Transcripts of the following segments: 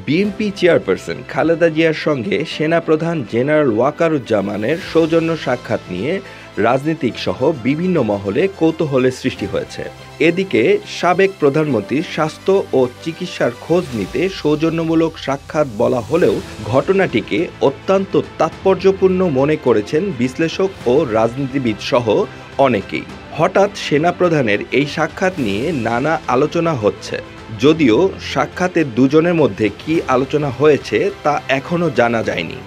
BNP chairperson Khaleda জিয়ার সঙ্গে সেনাপ্রধান জেনারেল ওয়াকারুজ্জামানের সৌজন্য সাক্ষাৎ নিয়ে রাজনীতিক সহ বিভিন্ন মহলে কৌতূহলের সৃষ্টি হয়েছে। এদিকে সাবেক প্রধানমন্ত্রীর স্বাস্থ্য ও চিকিৎসার খোঁজ নিতে সৌজন্যমূলক সাক্ষাৎ বলা হলেও ঘটনাটিকে অত্যন্ত তাৎপর্যপূর্ণ মনে করেছেন বিশ্লেষক ও রাজনীতিবিদ সহ অনেকেই। হঠাৎ সেনাপ্রধানের এই সাক্ষাৎ নিয়ে নানা আলোচনা হচ্ছে। যদিও সাক্ষাতের দুজনের মধ্যে কী আলোচনা হয়েছে তা এখনও জানা যায়নি।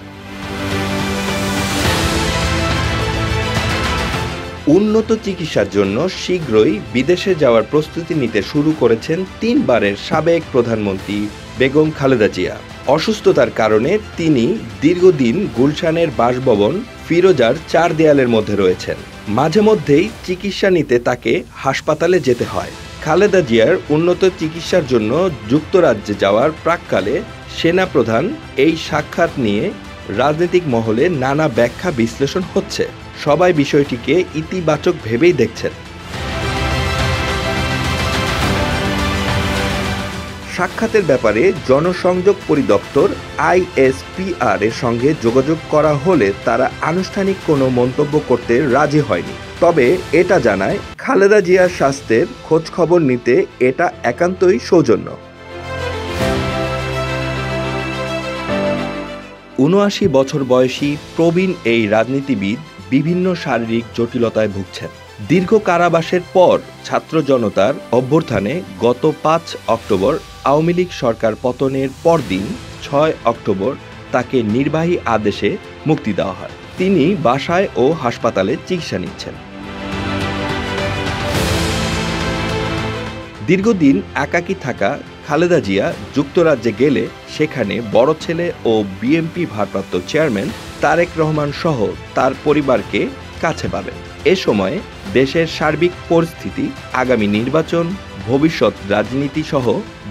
উন্নত চিকিৎসার জন্য শীঘ্রই বিদেশে যাওয়ার প্রস্তুতি নিতে শুরু করেছেন 3 বারের সাবেক প্রধানমন্ত্রী বেগম খালেদা জিয়া। অসুস্থতার কারণে তিনি দীর্ঘদিন গুলশানের বাসভবন ফিরোজার 4 দেয়ালের মধ্যে রয়েছেন। মাঝে মধ্যেই চিকিৎসা নিতে তাকে হাসপাতালে যেতে হয়। খালেদা জিয়ার উন্নত চিকিৎসার জন্য যুক্তরাজ্যে যাওয়ার প্রাক্কালে সেনাপ্রধান এই সাক্ষাৎ নিয়ে রাজনৈতিক মহলে নানা ব্যাখ্যা বিশ্লেষণ হচ্ছে। সবাই বিষয়টিকে ইতিবাচক ভেবেই দেখছেন। সাক্ষাতের ব্যাপারে জনসংযোগ পরিদপ্তর ISPR এর সঙ্গে যোগাযোগ করা হলে তারা আনুষ্ঠানিক কোনো মন্তব্য করতে রাজি হয়নি। তবে এটা জানায়, খালেদা জিয়ার স্বাস্থ্যের খোঁজখবর নিতে এটা একান্তই সৌজন্য। ৭৯ বছর বয়সী প্রবীণ এই রাজনীতিবিদ বিভিন্ন শারীরিক জটিলতায় ভুগছেন। দীর্ঘ কারাবাসের পর ছাত্র জনতার অভ্যুত্থানে গত 5 অক্টোবর আওয়ামী লীগ সরকার পতনের পরদিন 6 অক্টোবর তাকে নির্বাহী আদেশে মুক্তি দেওয়া হয়। তিনি বাসায় ও হাসপাতালে চিকিৎসা নিচ্ছেন। দীর্ঘদিন একাকী থাকা খালেদা জিয়া যুক্তরাজ্যে গেলে সেখানে বড় ছেলে ও বিএনপি ভারপ্রাপ্ত চেয়ারম্যান তারেক রহমান সহ তার পরিবারকে কাছে পাবেন। এ সময় দেশের সার্বিক পরিস্থিতি, আগামী নির্বাচন, ভবিষ্যৎ রাজনীতি সহ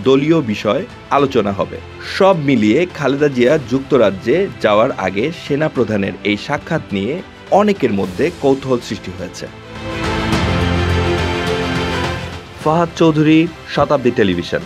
দলীয় বিষয় আলোচনা হবে। সব মিলিয়ে খালেদা জিয়া যুক্তরাজ্যে যাওয়ার আগে সেনাপ্রধানের এই সাক্ষাৎ নিয়ে অনেকের মধ্যে কৌতূহল সৃষ্টি হয়েছে। ফাহাদ চৌধুরী, শতাব্দী টেলিভিশন।